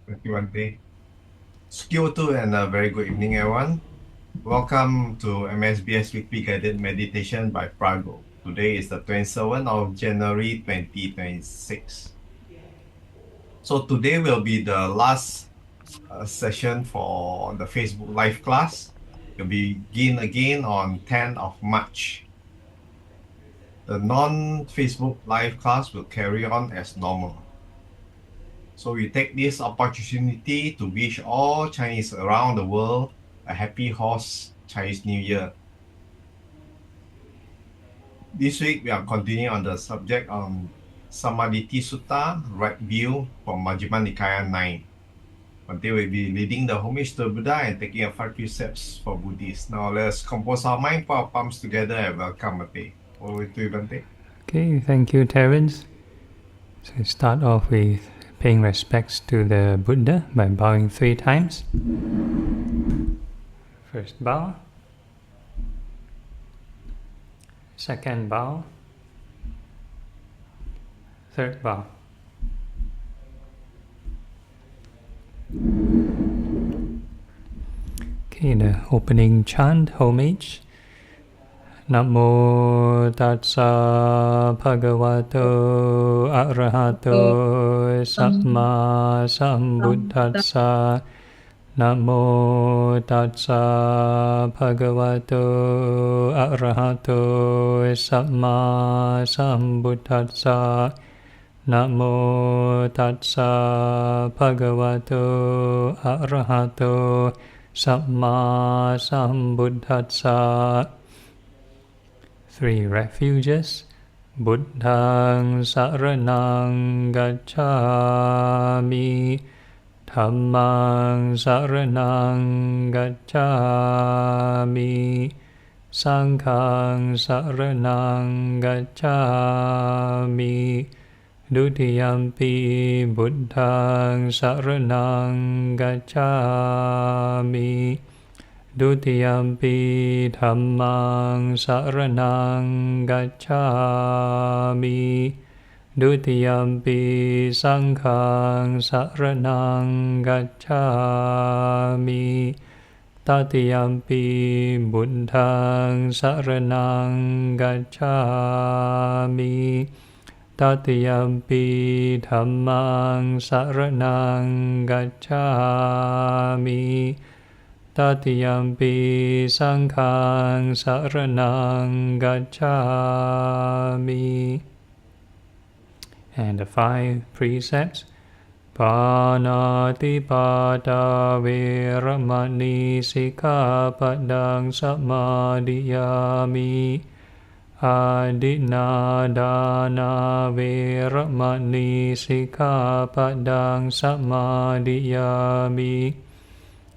21 day. Skill 2 and a very good evening, everyone. Welcome to MSBS Weekly Guided Meditation by Phra Goh. Today is the 27th of January 2026. So today will be the last session for the Facebook live class. It will begin again on 10th of March. The non-Facebook live class will carry on as normal. So we take this opportunity to wish all Chinese around the world a happy horse Chinese New Year. This week we are continuing on the subject on Sammaditthi Sutta, right view from Majjhima Nikaya 9. Bhante will be leading the homage to Buddha and taking a 5 precepts for Buddhists. Now let's compose our mind, put our palms together and welcome Bhante. Over to you, Bhante. Okay, thank you, Terence. So start off with paying respects to the Buddha by bowing 3 times. First bow. Second bow. Third bow. Okay, the opening chant, homage. Namo Tassa Bhagavato Arahato Samma Sambuddhassa. Namo Tassa Bhagavato Arahato Samma Sambuddhassa. Namo Tassa Bhagavato Arahato Samma Sambuddhassa. 3 refuges. Buddhaṃ saraṇaṃ gacchāmi. Dhammaṃ saraṇaṃ gacchāmi. Saṅghāṃ saraṇaṃ gacchāmi. Dutiyampi Buddhaṃ saraṇaṃ gacchāmi. Dutiyampi Dhammaṃ saraṇaṃ gacchāmi. Dutiyampi Saṅghāṃ saraṇaṃ gacchāmi. Tatiyampi Buddhaṃ saraṇaṃ gacchāmi. Tatiyampi Dhammaṃ saraṇaṃ gacchāmi. Tatiyampi Saṅghāṃ saraṇaṃ gacchāmi. And the 5 precepts. Pāṇātipada Veramani Sikkhapaddaṃ Samadhiyāmi. Adinādāna Veramani Sikkhapaddaṃ Samadhiyāmi.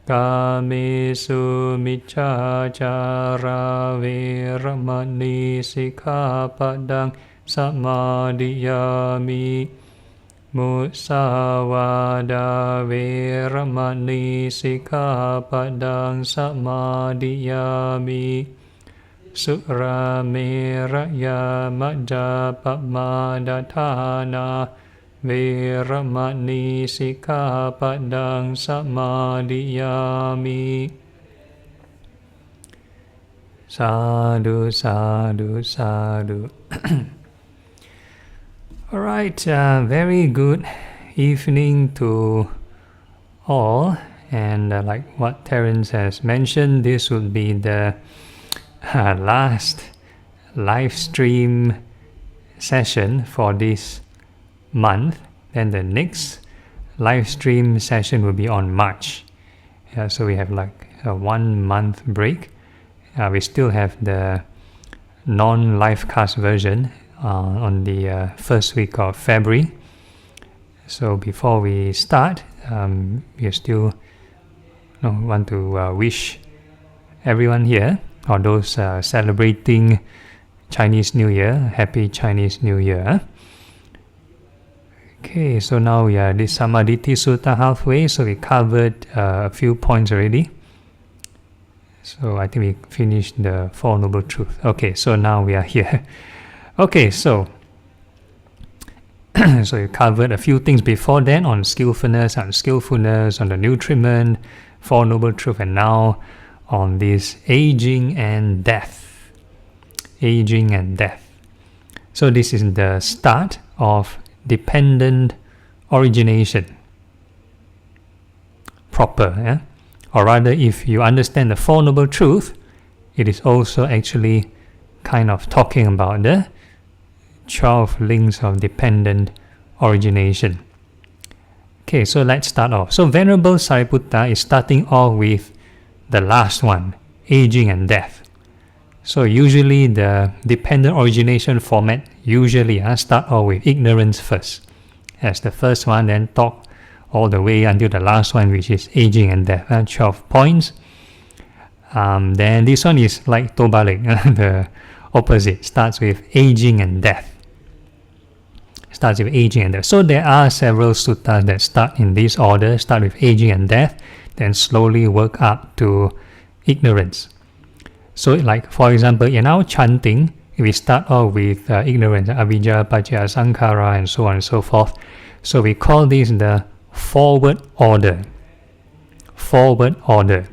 Kāmesu Micchācārā Veramani Sikkhapaddaṃ Samadhiyāmi. Musāvādā Veramani Sikkhapaddaṃ Samadhiyāmi. Suramēraya Majjapamādāṭhāna Veramani Sikkhapaddaṃ Samadhiyāmi. Sadhu, sadhu, sadhu. All right, very good evening to all. And like what Terence has mentioned, this will be the last live stream session for this month. Then the next live stream session will be on March. So we have like a 1 month break. We still have the non-live cast version on the first week of February. So before we start, we still want to wish everyone here, or those celebrating Chinese New Year, Happy Chinese New Year. Okay, so now we are this Sammaditthi Sutta halfway, so we covered a few points already. So I think we finished the Four Noble Truths. Okay, so now we are here. Okay, so So you covered a few things before then on skillfulness, unskillfulness, on the nutriment, Four Noble Truths, and now on this aging and death. Aging and death. So this is the start of dependent origination. Proper, yeah? Or rather, if you understand the Four Noble Truths, it is also actually kind of talking about the 12 links of dependent origination. Okay, so let's start off. So Venerable Sariputta is starting off with the last one, aging and death. So usually the dependent origination format usually start off with ignorance first as the first one, then talk all the way until the last one, which is aging and death, 12 points. Then this one is like Tobalik, the opposite, starts with aging and death. Starts with aging and death. So there are several suttas that start in this order, start with aging and death, then slowly work up to ignorance. So like for example, in our chanting, we start off with ignorance, avijja, paccaya, sankhara, and so on and so forth. So we call this the forward order. Forward order.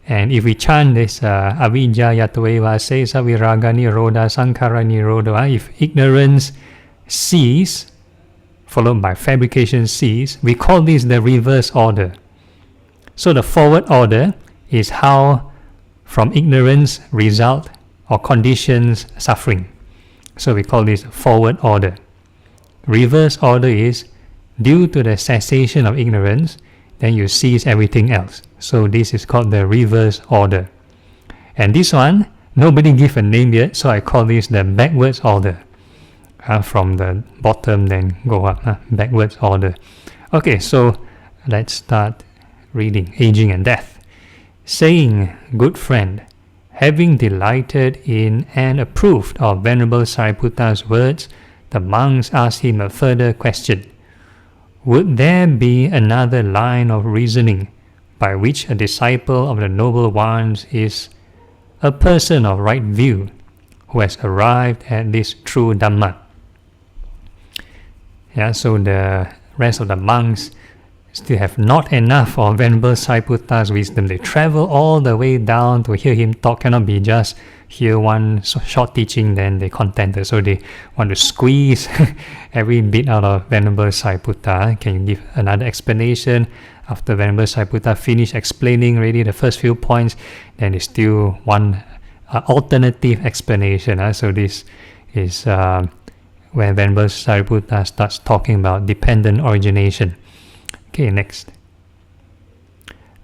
And if we chant this avijja yataveva sesa viraga nirodha sankhara nirodha, if ignorance cease, followed by fabrication cease, we call this the reverse order. So the forward order is how from ignorance result or conditions suffering. So we call this forward order. Reverse order is due to the cessation of ignorance, then you cease everything else. So this is called the reverse order. And this one, nobody give a name yet, so I call this the backwards order. From the bottom then go up, backwards order. Okay, so let's start reading. Aging and death. Saying, good friend, having delighted in and approved of Venerable Sariputta's words, the monks asked him a further question. Would there be another line of reasoning by which a disciple of the Noble Ones is a person of right view who has arrived at this true Dhamma? Yeah, so the rest of the monks still have not enough of Venerable Sariputta's wisdom. They travel all the way down to hear him talk. Cannot be just hear one short teaching, then they contented. So they want to squeeze every bit out of Venerable Sariputta. Can you give another explanation? After Venerable Sariputta finish explaining already the first few points, then there's still one alternative explanation. So this is when Venerable Sariputta starts talking about dependent origination. Okay, next.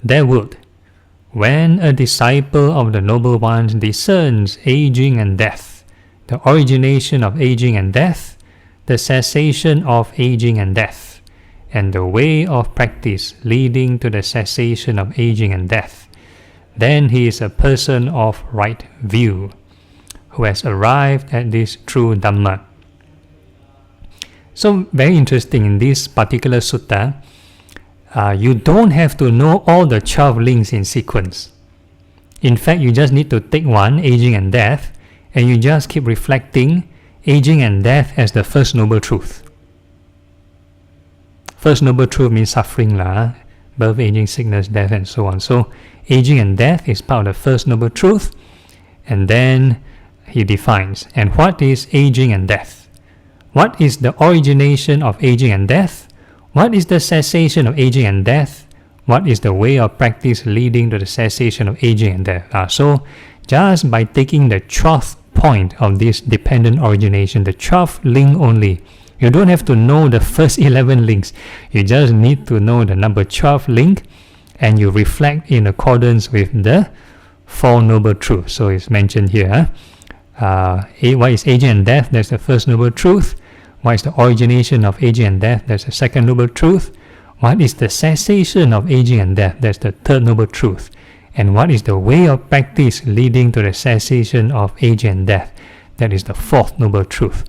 There would, when a disciple of the Noble Ones discerns aging and death, the origination of aging and death, the cessation of aging and death, and the way of practice leading to the cessation of aging and death, then he is a person of right view, who has arrived at this true Dhamma. So very interesting, in this particular sutta, you don't have to know all the 12 links in sequence. In fact, you just need to take one, aging and death, and you just keep reflecting aging and death as the first noble truth. First noble truth means suffering, birth, aging, sickness, death, and so on. So aging and death is part of the first noble truth, and then he defines, and what is aging and death? What is the origination of aging and death? What is the cessation of aging and death? What is the way of practice leading to the cessation of aging and death? So just by taking the 12th point of this dependent origination, the 12th link only, you don't have to know the first 11 links. You just need to know the number 12 link, and you reflect in accordance with the Four Noble Truths. So it's mentioned here. What is aging and death? That's the first noble truth. What is the origination of aging and death? That's the second noble truth. What is the cessation of aging and death? That's the third noble truth. And what is the way of practice leading to the cessation of aging and death? That is the fourth noble truth.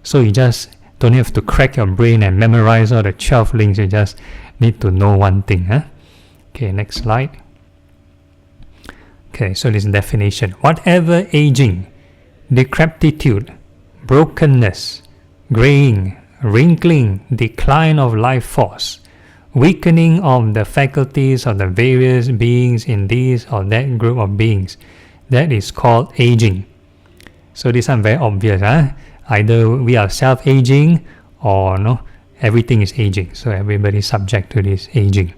So you just don't have to crack your brain and memorize all the 12 links. You just need to know one thing. Okay, next slide. Okay, so this definition. Whatever aging, decrepitude, brokenness, graying, wrinkling, decline of life force, weakening of the faculties of the various beings in this or that group of beings. That is called aging. So this is very obvious. Either we are self-aging or no, everything is aging. So everybody is subject to this aging.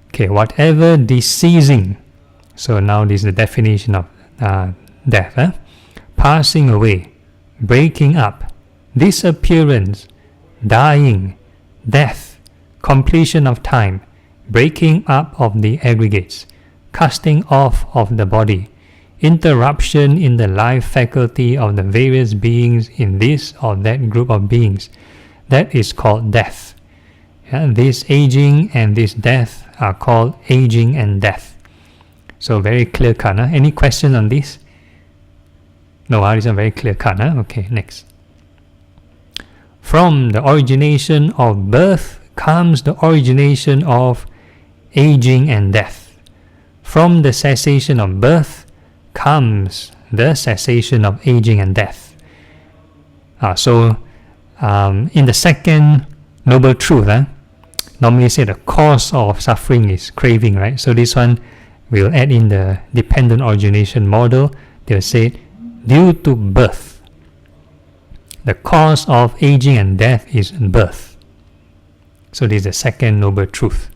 Okay, whatever deceasing. So now this is the definition of death. Passing away, breaking up, disappearance, dying, death, completion of time, breaking up of the aggregates, casting off of the body, interruption in the life faculty of the various beings in this or that group of beings. That is called death. This aging and this death are called aging and death. So very clear cut. Any question on this? No, this is very clear cut. Okay, next. From the origination of birth comes the origination of aging and death. From the cessation of birth comes the cessation of aging and death. In the second noble truth, normally say the cause of suffering is craving, right? So this one will add in the dependent origination model. They'll say due to birth. The cause of aging and death is birth. So this is the second noble truth.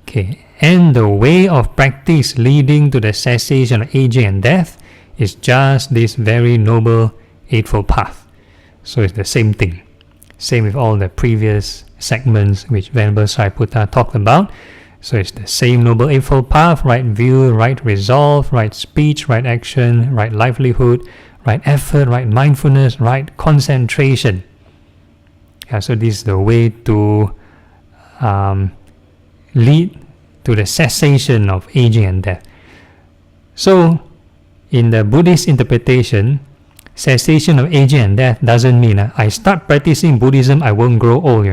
Okay, and the way of practice leading to the cessation of aging and death is just this very noble eightfold path. So it's the same thing. Same with all the previous segments which Venerable Sariputta talked about. So it's the same noble eightfold path: right view, right resolve, right speech, right action, right livelihood, right effort, right mindfulness, right concentration. So this is the way to lead to the cessation of aging and death. So in the Buddhist interpretation, cessation of aging and death doesn't mean I start practicing Buddhism, I won't grow old,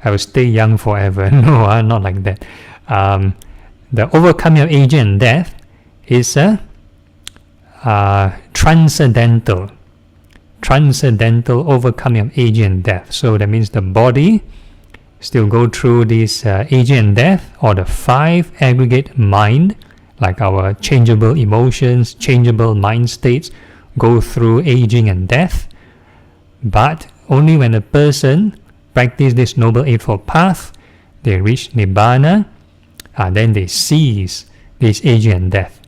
I will stay young forever. No, not like that. The overcoming of aging and death is transcendental overcoming of aging and death. So that means the body still go through this aging and death, or the five aggregate mind, like our changeable emotions, changeable mind states, go through aging and death. But only when a person practice this noble eightfold path, they reach Nibbana, then they cease this aging and death.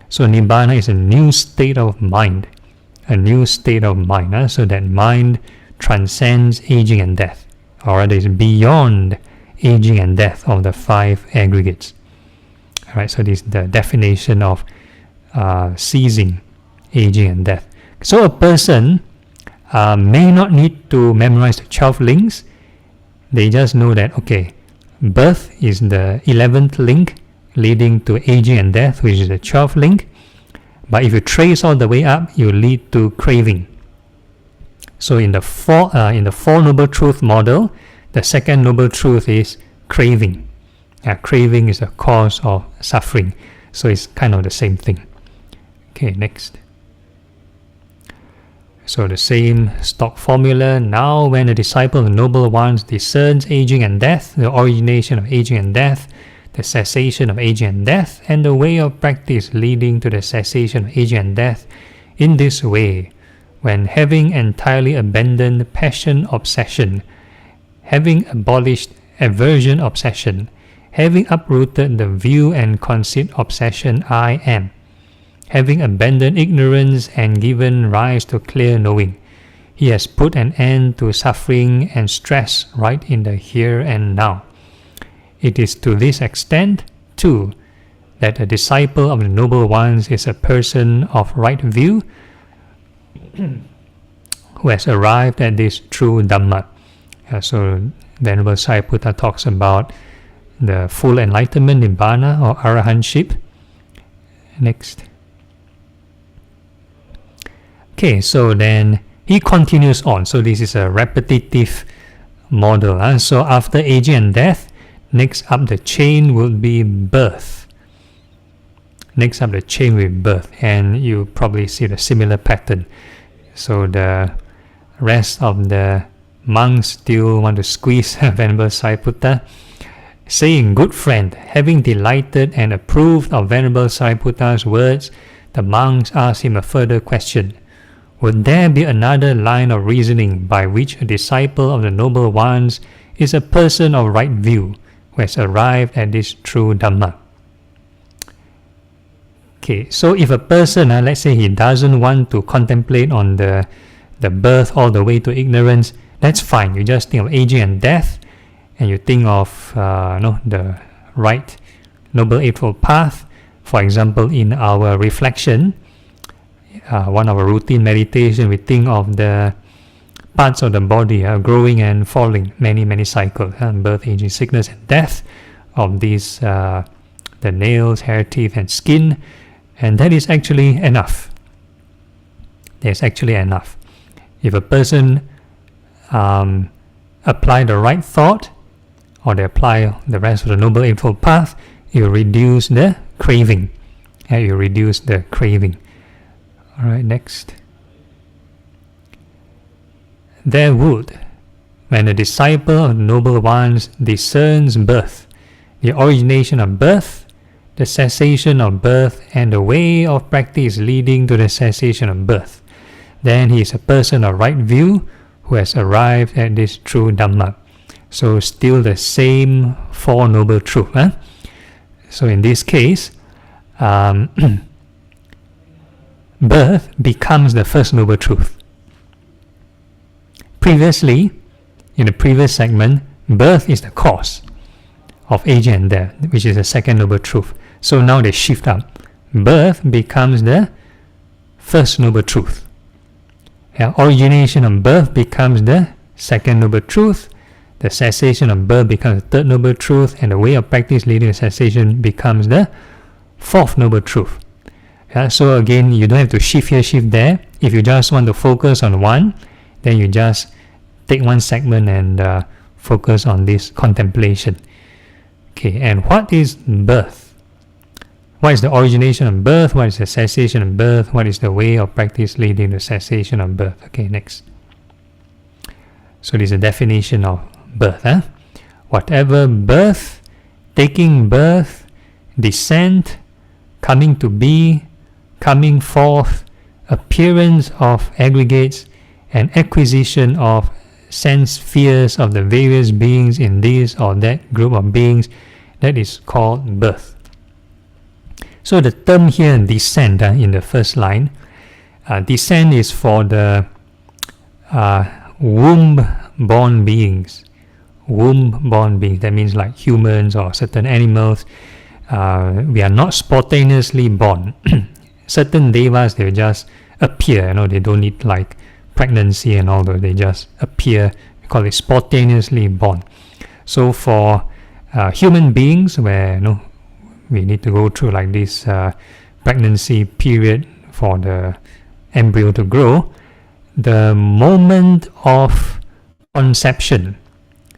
So Nibbana is a new state of mind, so that mind transcends aging and death, or rather is beyond aging and death of the five aggregates. Alright, so this is the definition of ceasing aging and death. So a person may not need to memorize the 12 links. They just know that, okay, birth is the 11th link leading to aging and death, which is the 12th link. But if you trace all the way up, you lead to craving. So in the four noble truth model, the second noble truth is craving. Craving is the cause of suffering. So it's kind of the same thing. Okay, next. So the same stock formula. Now when a disciple of the noble ones discerns aging and death, the origination of aging and death, the cessation of aging and death, and the way of practice leading to the cessation of aging and death, in this way, when having entirely abandoned passion obsession, having abolished aversion obsession, having uprooted the view and conceit obsession I am, having abandoned ignorance and given rise to clear knowing, he has put an end to suffering and stress right in the here and now. It is to this extent, too, that a disciple of the noble ones is a person of right view who has arrived at this true Dhamma. So Venerable Sariputta talks about the full enlightenment, Nibbana or Arahantship. Next. Okay, so then he continues on. So this is a repetitive model. So after aging and death, next up the chain will be birth. Next up the chain will be birth. And you probably see the similar pattern. So the rest of the monks still want to squeeze Venerable Sariputta, saying, "Good friend, having delighted and approved of Venerable Sariputta's words, the monks asked him a further question. Would there be another line of reasoning by which a disciple of the Noble Ones is a person of right view who has arrived at this true Dhamma?" Okay, so if a person, let's say he doesn't want to contemplate on the birth all the way to ignorance, that's fine. You just think of aging and death, and you think of the right Noble Eightfold Path. For example, in our reflection, one of our routine meditation, we think of the parts of the body growing and falling, many cycles, birth, aging, sickness, and death of these, the nails, hair, teeth, and skin, and that is actually enough. There's actually enough. If a person apply the right thought, or they apply the rest of the Noble Eightfold Path, it will reduce the craving. You reduce the craving. Alright, next. There would, when a disciple of the Noble Ones discerns birth, the origination of birth, the cessation of birth, and the way of practice leading to the cessation of birth, then he is a person of right view who has arrived at this true Dhamma. So still the same Four Noble Truths. So in this case, birth becomes the first Noble Truth. Previously, in the previous segment, birth is the cause of aging and death, which is the second Noble Truth. So now they shift up. Birth becomes the first Noble Truth. Origination of birth becomes the second Noble Truth. The cessation of birth becomes the third Noble Truth, and the way of practice leading to cessation becomes the fourth Noble Truth. So again, you don't have to shift here, shift there. If you just want to focus on one, then you just take one segment and focus on this contemplation. Okay, and what is birth? What is the origination of birth? What is the cessation of birth? What is the way of practice leading to cessation of birth? Okay, next. So this is a definition of birth. Whatever birth, taking birth, descent, coming to be, coming forth, appearance of aggregates, and acquisition of sense spheres of the various beings in this or that group of beings, that is called birth. So the term here, descent, in the first line, descent is for the womb-born beings. Womb-born beings, that means like humans or certain animals. We are not spontaneously born. Certain devas, they just appear, they don't need like pregnancy and all that, they just appear. We call it spontaneously born. So for human beings, where we need to go through like this pregnancy period for the embryo to grow, the moment of conception,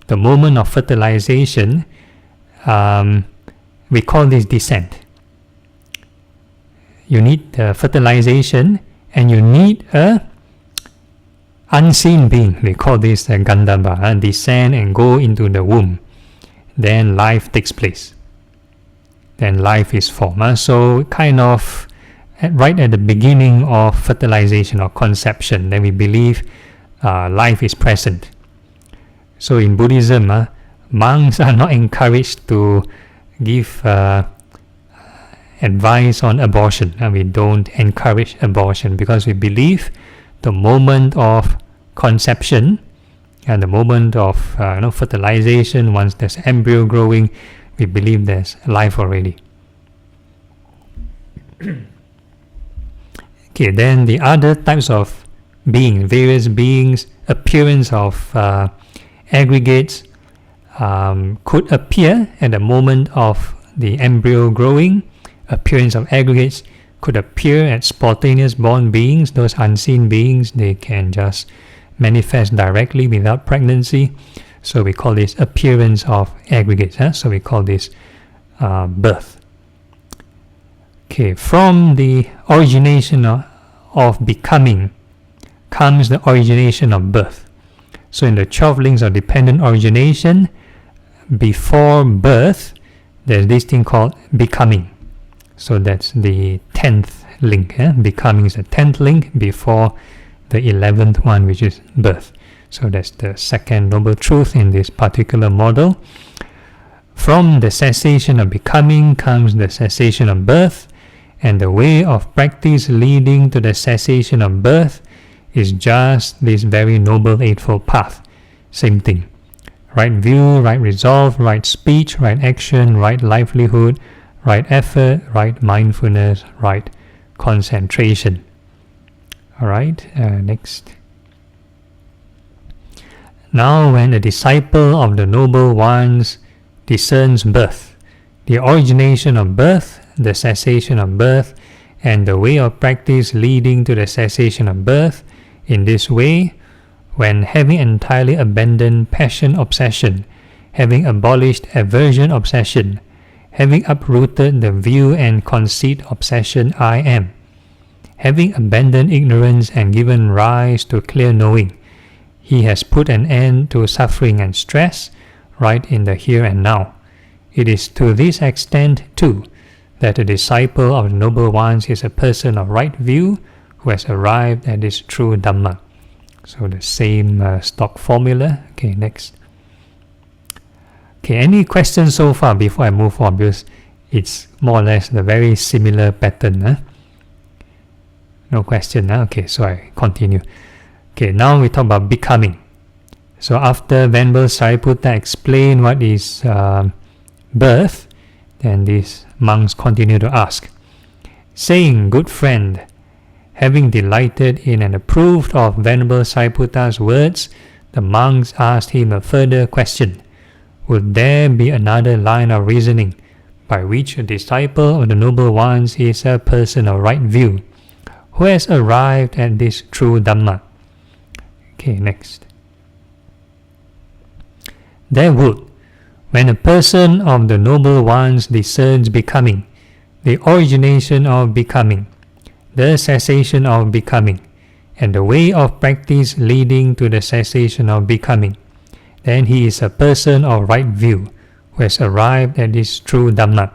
the moment of fertilization, we call this descent. You need fertilization, and you need a unseen being. They call this Gandharva, descend and go into the womb. Then life takes place. Then life is formed. So kind of right at the beginning of fertilization or conception, then we believe life is present. So in Buddhism, monks are not encouraged to give advice on abortion. We don't encourage abortion because we believe the moment of conception and the moment of fertilization, once there's embryo growing, we believe there's life already. Okay, then the other types of beings, various beings, appearance of aggregates could appear at the moment of the embryo growing. Appearance of aggregates could appear at spontaneous born beings. Those unseen beings, they can just manifest directly without pregnancy. So we call this appearance of aggregates. So we call this birth. Okay, from the origination of becoming comes the origination of birth. So in the 12 links of dependent origination, before birth, there's this thing called becoming. So that's the 10th link. Becoming is the 10th link before the 11th one, which is birth. So that's the second noble truth in this particular model. From the cessation of becoming comes the cessation of birth, and the way of practice leading to the cessation of birth is just this very noble eightfold path. Same thing. Right view, right resolve, right speech, right action, right livelihood, right effort, right mindfulness, right concentration. Alright, next. Now when a disciple of the noble ones discerns birth, the origination of birth, the cessation of birth, and the way of practice leading to the cessation of birth, in this way, when having entirely abandoned passion obsession, having abolished aversion obsession, having uprooted the view and conceit obsession I am, having abandoned ignorance and given rise to clear knowing, he has put an end to suffering and stress right in the here and now. It is to this extent, too, that a disciple of the noble ones is a person of right view who has arrived at this true Dhamma. So the same stock formula. Okay, next. Okay, any questions so far before I move on? Because it's more or less the very similar pattern. No question. Okay, so I continue. Okay, now we talk about becoming. So after Venerable Sariputta explained what is birth, then these monks continue to ask, saying, "Good friend, having delighted in and approved of Venerable Sariputta's words, the monks asked him a further question. Would there be another line of reasoning by which a disciple of the noble ones is a person of right view, who has arrived at this true Dhamma?" Okay, next. There would, when a person of the noble ones discerns becoming, the origination of becoming, the cessation of becoming, and the way of practice leading to the cessation of becoming, then he is a person of right view, who has arrived at this true Dhamma.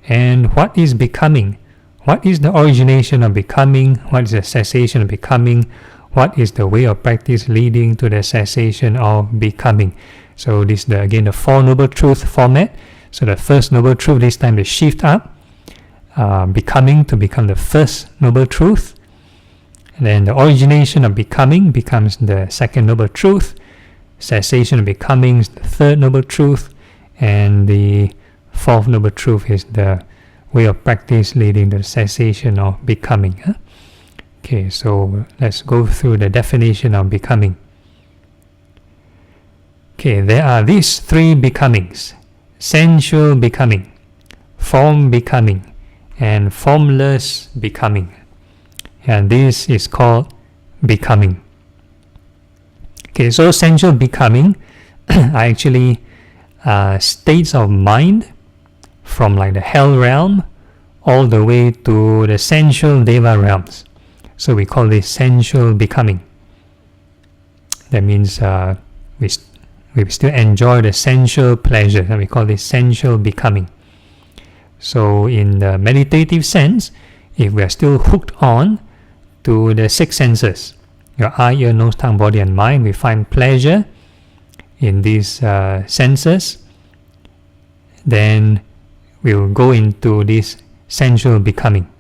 And what is becoming? What is the origination of becoming? What is the cessation of becoming? What is the way of practice leading to the cessation of becoming? So this is again the Four Noble Truth format. So the first Noble Truth, this time they shift up, becoming to become the first Noble Truth. And then the origination of becoming becomes the second Noble Truth. Cessation of becoming is the third Noble Truth. And the fourth Noble Truth is the way of practice leading to the cessation of becoming. Okay, so let's go through the definition of becoming. Okay, there are these three becomings: sensual becoming, form becoming, and formless becoming. And this is called becoming. Okay, so sensual becoming are actually states of mind from like the hell realm all the way to the sensual deva realms. So we call this sensual becoming. That means we still enjoy the sensual pleasure, and we call this sensual becoming. So in the meditative sense, if we are still hooked on to the six senses, your eye, ear, nose, tongue, body and mind, we find pleasure in these senses, then we will go into this sensual becoming.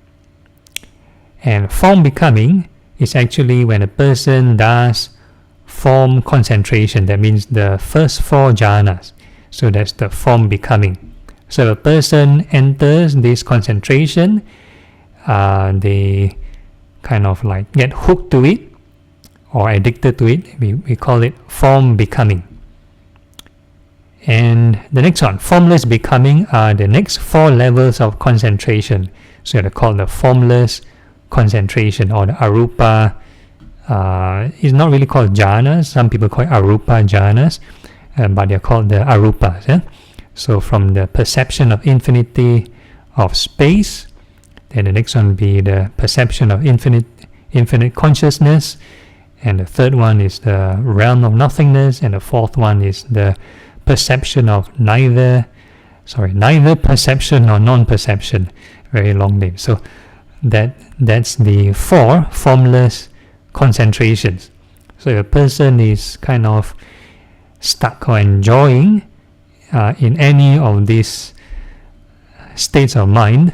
And form becoming is actually when a person does form concentration. That means the first four jhanas. So that's the form becoming. So if a person enters this concentration, they kind of like get hooked to it or addicted to it. We call it form becoming. And the next one, formless becoming, are the next four levels of concentration. So they're called the formless concentration, or the arupa. It's not really called jhanas. Some people call it arupa jhanas, but they're called the arupas. So from the perception of infinity of space, then the next one will be the perception of infinite consciousness, and the third one is the realm of nothingness, and the fourth one is the perception of neither perception nor non-perception. Very long name. So that's the 4 formless concentrations. So if a person is kind of stuck or enjoying in any of these states of mind,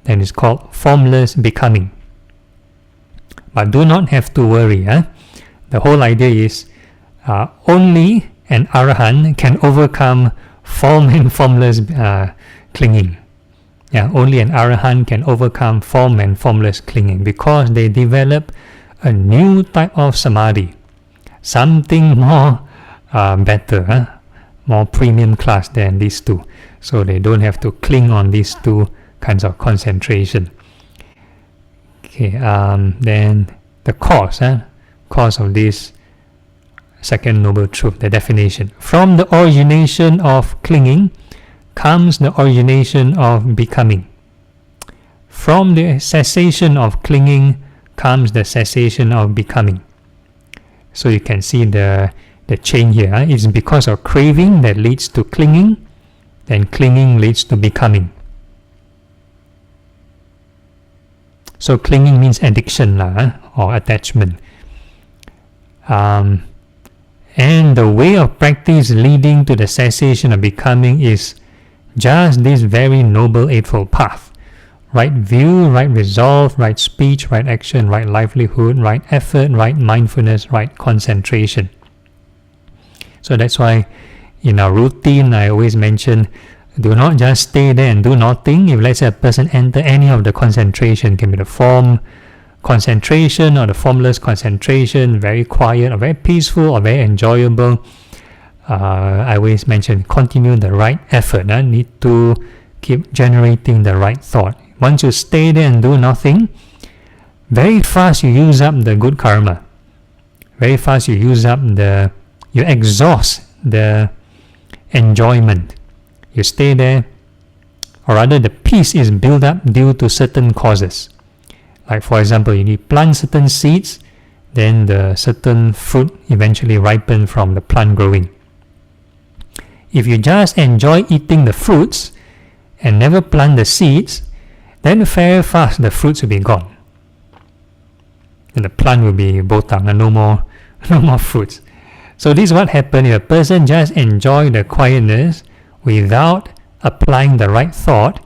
then it's called formless becoming. But do not have to worry. The whole idea is only an Arahant can overcome form and formless clinging. Only an Arahant can overcome form and formless clinging, because they develop a new type of samadhi, something more better, more premium class than these two. So they don't have to cling on these two kinds of concentration. Okay, then the cause of this second noble truth, the definition. From the origination of clinging comes the origination of becoming. From the cessation of clinging comes the cessation of becoming. So you can see the chain here. It's because of craving that leads to clinging, then clinging leads to becoming. So clinging means addiction or attachment. And the way of practice leading to the cessation of becoming is just this very noble eightfold path. Right view, right resolve, right speech, right action, right livelihood, right effort, right mindfulness, right concentration. So that's why in our routine I always mention, do not just stay there and do nothing. If let's say a person enter any of the concentration, can be the form concentration or the formless concentration, very quiet or very peaceful or very enjoyable, I always mention continue the right effort. Need to keep generating the right thought. Once you stay there and do nothing, very fast you use up the good karma. Very fast you exhaust the enjoyment. You stay there, or rather the peace is built up due to certain causes. Like for example, you need plant certain seeds, then the certain fruit eventually ripen from the plant growing. If you just enjoy eating the fruits and never plant the seeds, then very fast the fruits will be gone. And the plant will be botang and no more fruits. So this is what happens if a person just enjoy the quietness without applying the right thought.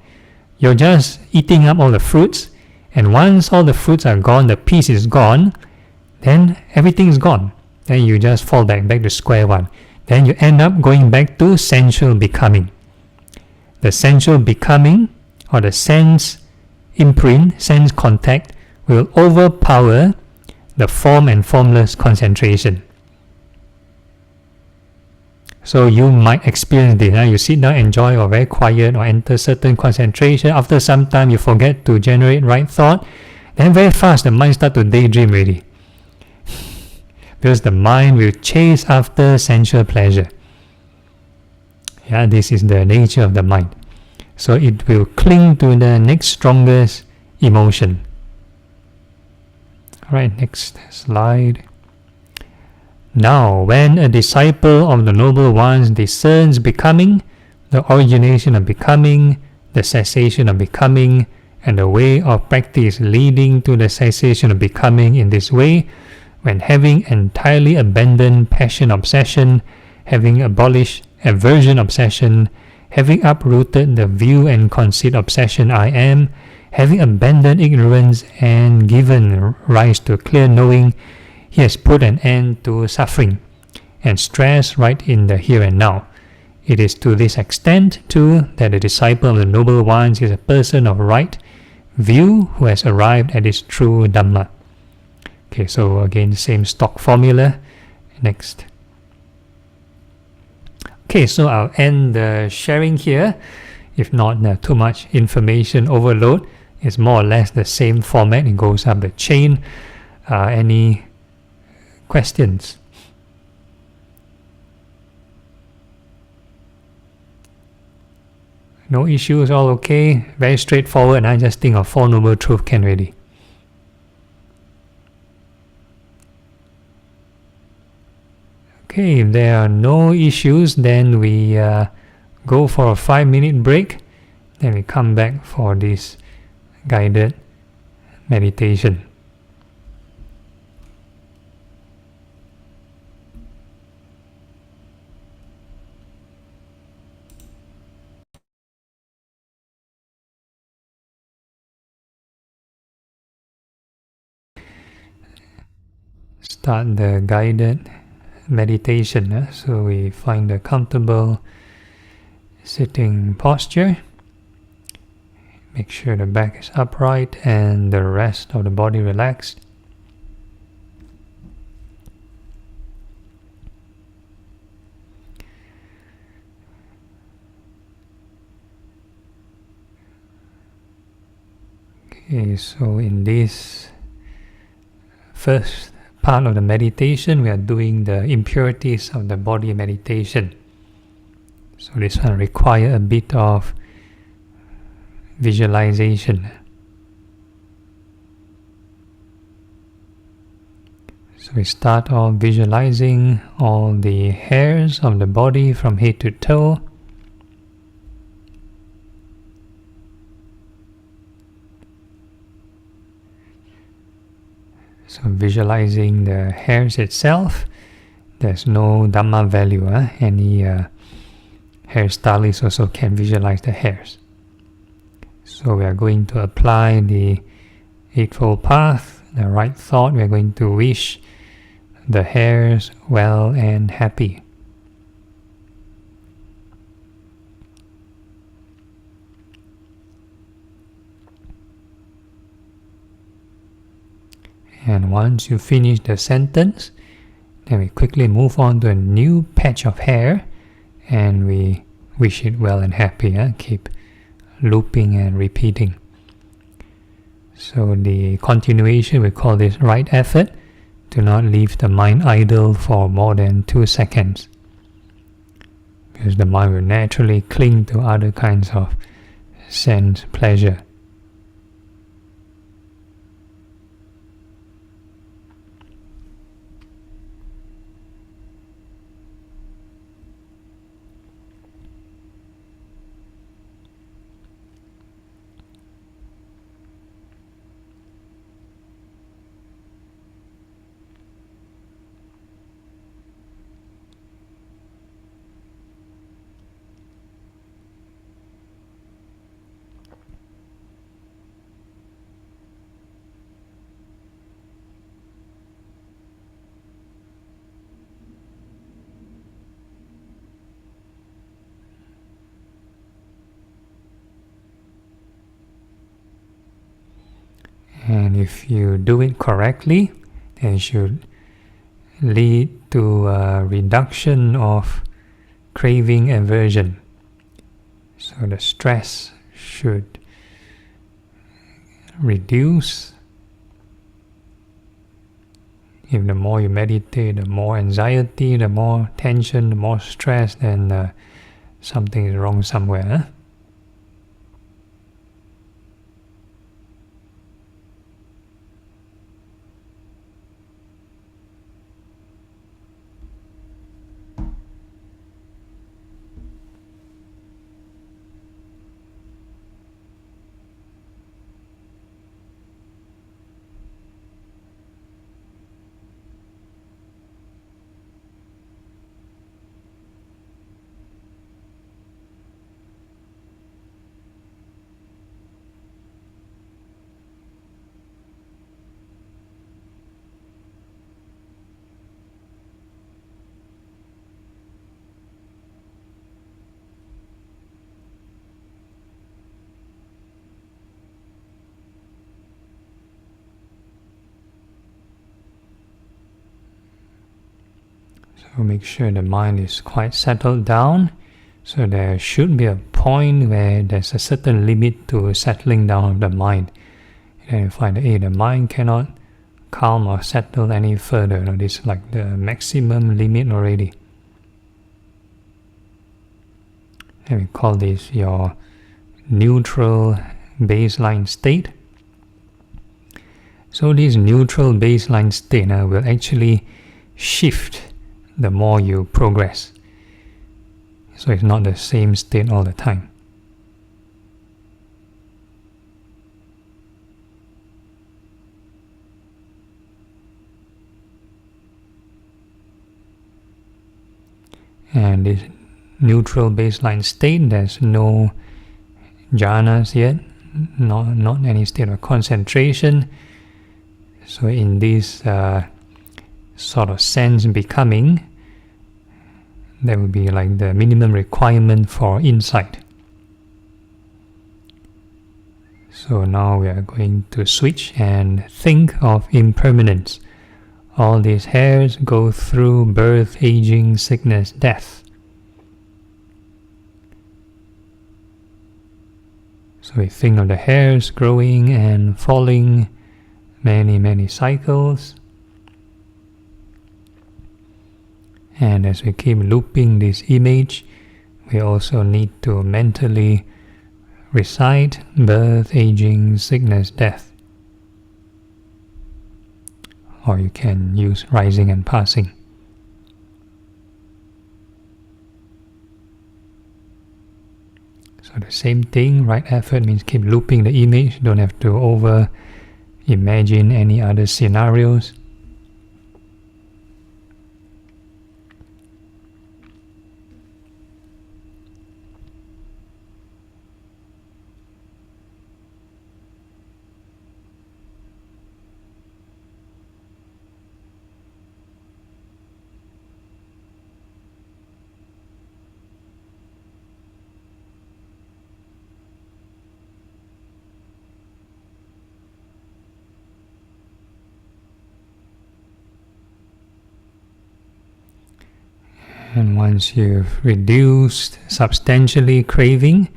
You're just eating up all the fruits, and once all the fruits are gone, the peace is gone, then everything is gone. Then you just fall back to square one. Then you end up going back to sensual becoming. The sensual becoming, or the sense imprint, sense contact, will overpower the form and formless concentration. So you might experience this. You sit down, enjoy, or very quiet, or enter certain concentration. After some time, you forget to generate right thought. Then very fast, the mind starts to daydream already. Because the mind will chase after sensual pleasure. This is the nature of the mind. So it will cling to the next strongest emotion. Alright, next slide. Now, when a disciple of the Noble Ones discerns becoming, the origination of becoming, the cessation of becoming, and the way of practice leading to the cessation of becoming in this way, when having entirely abandoned passion obsession, having abolished aversion obsession, having uprooted the view and conceit obsession I am, having abandoned ignorance and given rise to clear knowing, he has put an end to suffering and stress right in the here and now. It is to this extent, too, that the disciple of the Noble Ones is a person of right view who has arrived at his true Dhamma. Okay, so again, same stock formula. Next. Okay, so I'll end the sharing here. If not too much information overload, it's more or less the same format. It goes up the chain. Any questions? No issues, all okay. Very straightforward. I just think of Four Noble Truths can already. Okay, if there are no issues, then we go for a 5-minute break. Then we come back for this guided meditation. Start the guided meditation. So we find a comfortable sitting posture. Make sure the back is upright and the rest of the body relaxed. Okay, so in this first part of the meditation, we are doing the impurities of the body meditation. So this one requires a bit of visualization. So we start off visualizing all the hairs of the body from head to toe. So visualizing the hairs itself, there's no Dhamma value. Any hairstylist also can visualize the hairs. So we are going to apply the Eightfold Path, the right thought. We are going to wish the hairs well and happy. And once you finish the sentence, then we quickly move on to a new patch of hair and we wish it well and happy. Keep looping and repeating. So the continuation, we call this right effort. Do not leave the mind idle for more than 2 seconds, because the mind will naturally cling to other kinds of sense pleasure. And if you do it correctly, then it should lead to a reduction of craving aversion. So the stress should reduce. If the more you meditate, the more anxiety, the more tension, the more stress, then something is wrong somewhere. So make sure the mind is quite settled down. So there should be a point where there's a certain limit to settling down of the mind. And you find that the mind cannot calm or settle any further. This is like the maximum limit already. And we call this your neutral baseline state. So this neutral baseline state will actually shift the more you progress. So it's not the same state all the time. And this neutral baseline state, there's no jhanas yet, not any state of concentration. So in this sort of sense becoming, that would be like the minimum requirement for insight. So now we are going to switch and think of impermanence. All these hairs go through birth, aging, sickness, death. So we think of the hairs growing and falling, many cycles. And as we keep looping this image, we also need to mentally recite birth, aging, sickness, death. Or you can use rising and passing. So the same thing, right effort means keep looping the image, don't have to over imagine any other scenarios. And once you've reduced substantially craving,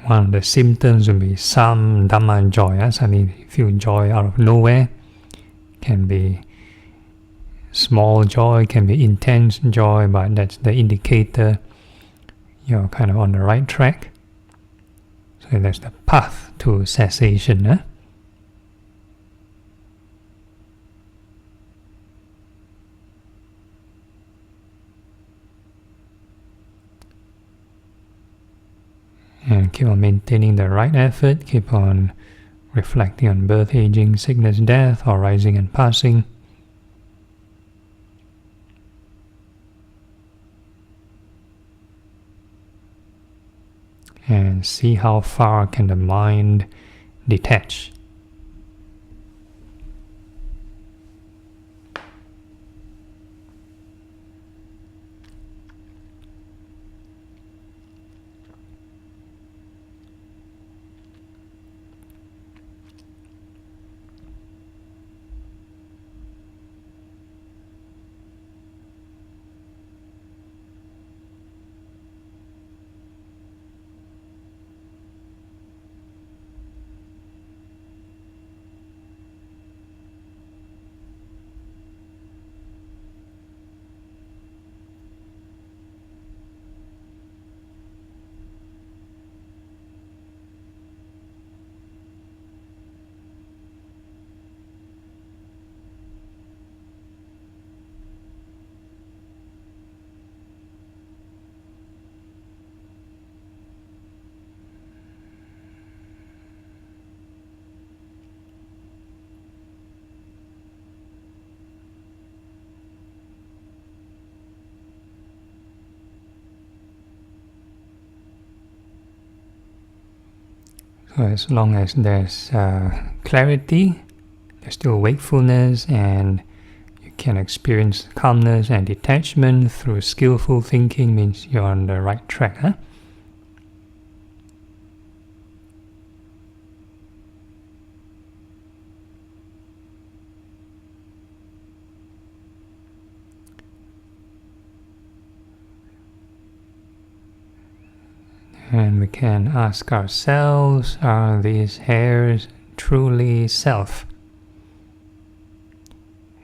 one of the symptoms will be some Dhamma joy. Suddenly you feel joy out of nowhere. Can be small joy, can be intense joy, but that's the indicator you're kind of on the right track. So that's the path to cessation. And keep on maintaining the right effort, keep on reflecting on birth, aging, sickness, death, or rising and passing. And see how far can the mind detach. So as long as there's clarity, there's still wakefulness, and you can experience calmness and detachment through skillful thinking, means you're on the right track. And we can ask ourselves, are these hairs truly self?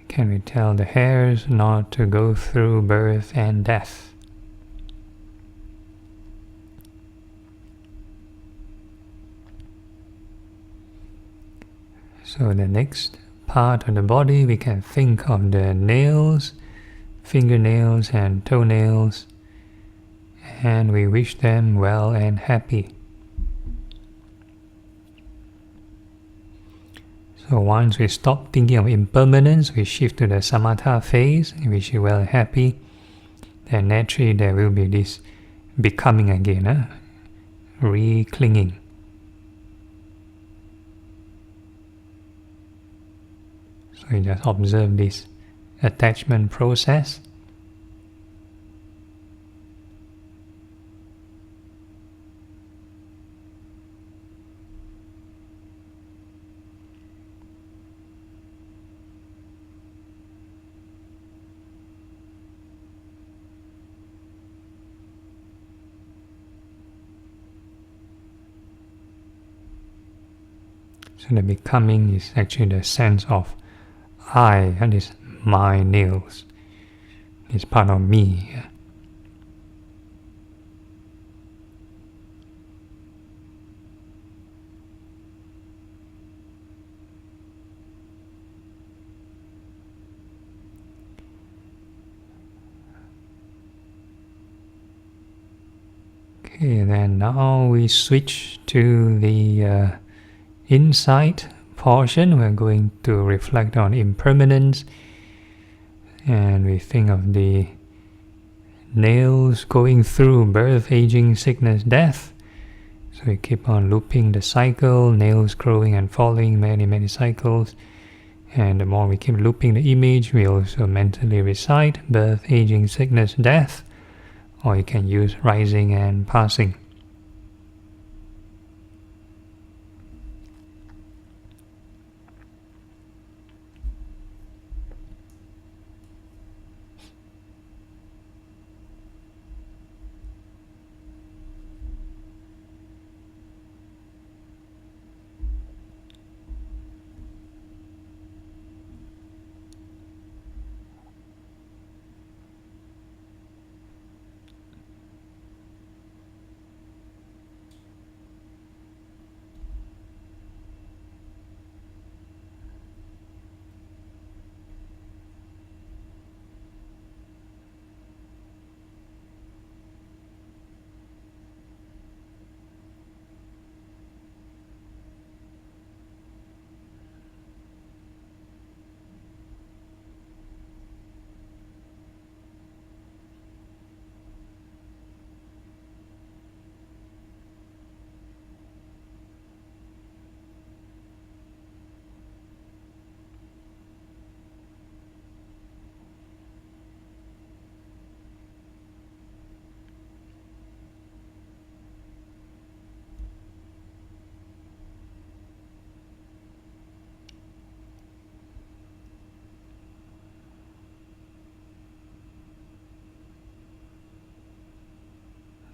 Can we tell the hairs not to go through birth and death? So the next part of the body, we can think of the nails, fingernails and toenails, and we wish them well and happy. So once we stop thinking of impermanence, we shift to the samatha phase, we wish you well and happy, then naturally there will be this becoming again, re-clinging. So you just observe this attachment process. So the becoming is actually the sense of I, and is my nails. It's part of me. Okay, then now we switch to the insight portion. We're going to reflect on impermanence, and we think of the nails going through birth, aging, sickness, death. So we keep on looping the cycle, nails growing and falling, many cycles. And the more we keep looping the image, we also mentally recite birth, aging, sickness, death, or you can use rising and passing.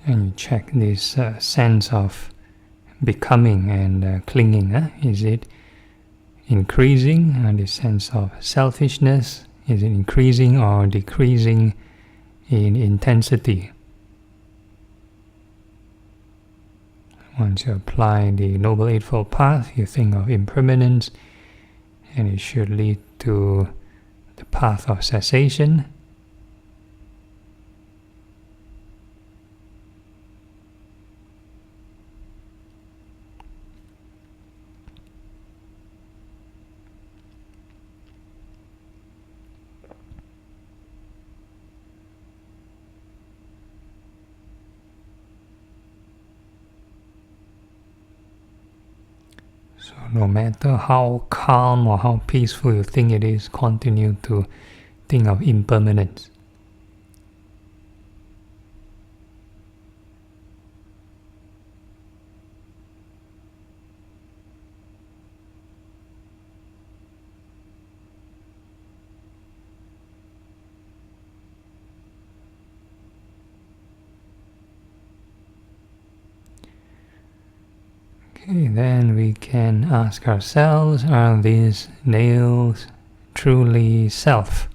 And you check this sense of becoming and clinging. Is it increasing? And the sense of selfishness, is it increasing or decreasing in intensity? Once you apply the Noble Eightfold Path, you think of impermanence, and it should lead to the path of cessation. So no matter how calm or how peaceful you think it is, continue to think of impermanence. Okay, then we can ask ourselves, are these nails truly self?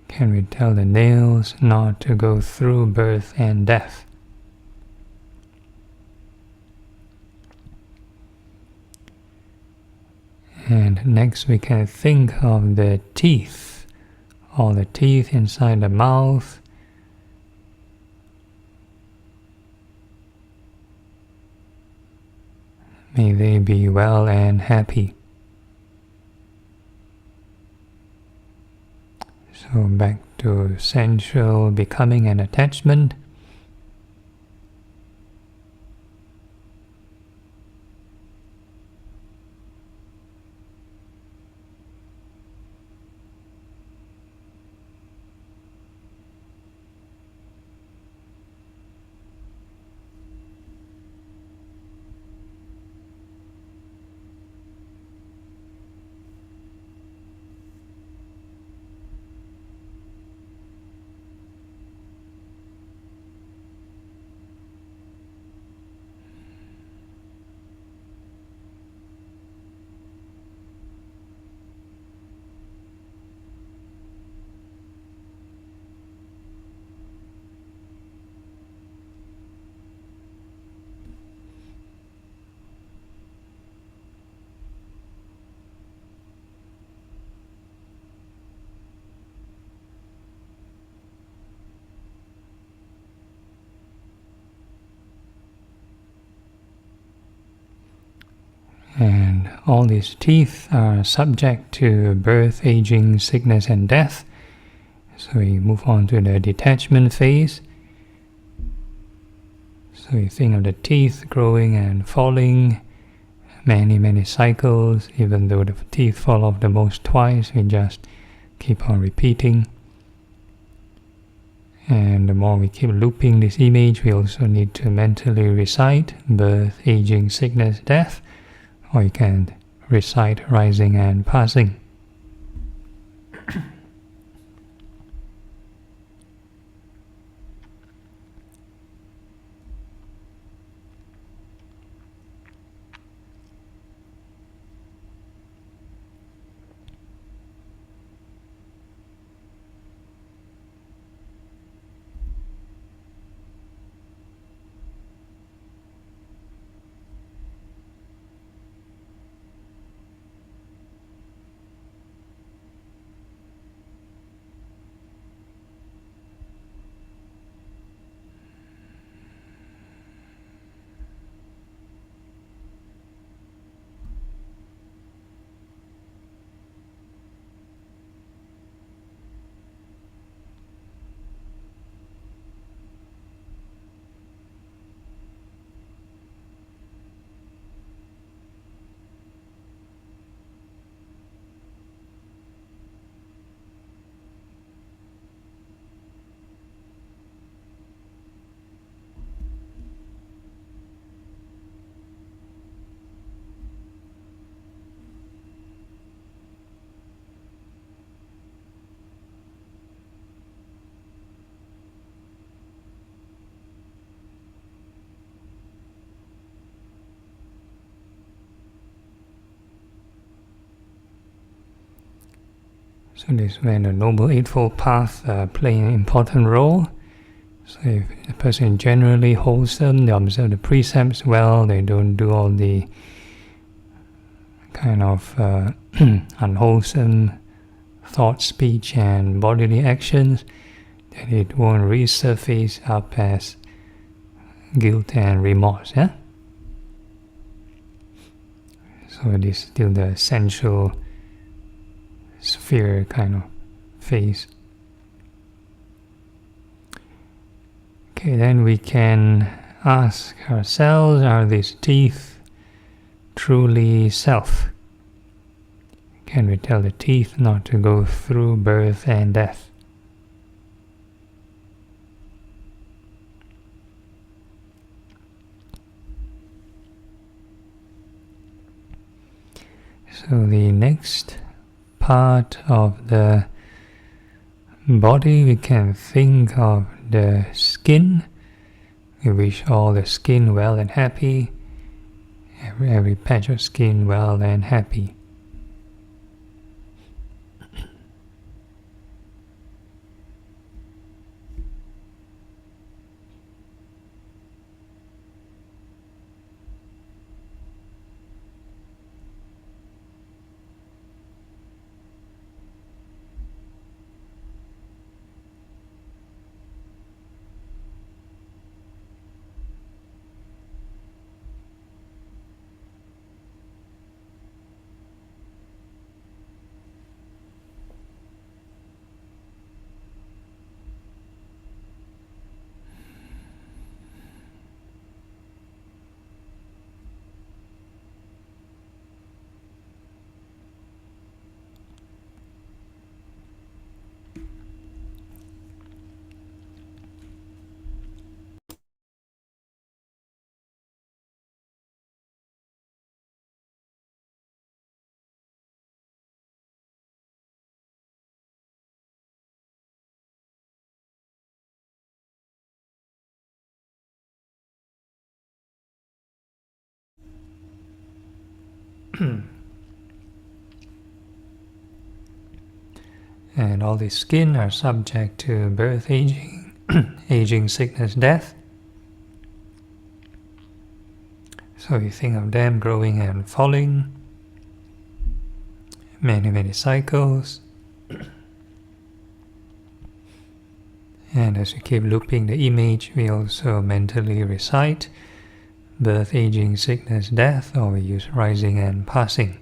Can we tell the nails not to go through birth and death? And next we can think of the teeth, all the teeth inside the mouth. May they be well and happy. So back to sensual becoming and attachment. And all these teeth are subject to birth, aging, sickness, and death. So we move on to the detachment phase. So we think of the teeth growing and falling, many cycles. Even though the teeth fall off the most twice, we just keep on repeating. And the more we keep looping this image, we also need to mentally recite birth, aging, sickness, death. Or you can recite rising and passing. So this is when the Noble Eightfold Path play an important role. So if a person is generally wholesome, they observe the precepts well, they don't do all the kind of unwholesome thought, speech, and bodily actions, then it won't resurface up as guilt and remorse. Yeah? So it is still the sensual sphere kind of phase. Okay, then we can ask ourselves, are these teeth truly self? Can we tell the teeth not to go through birth and death? So the next part of the body, we can think of the skin. We wish all the skin well and happy, every patch of skin well and happy. And all the skin are subject to birth, aging, aging, sickness, death. So you think of them growing and falling, many cycles. And as we keep looping the image, we also mentally recite birth, aging, sickness, death, or we use rising and passing.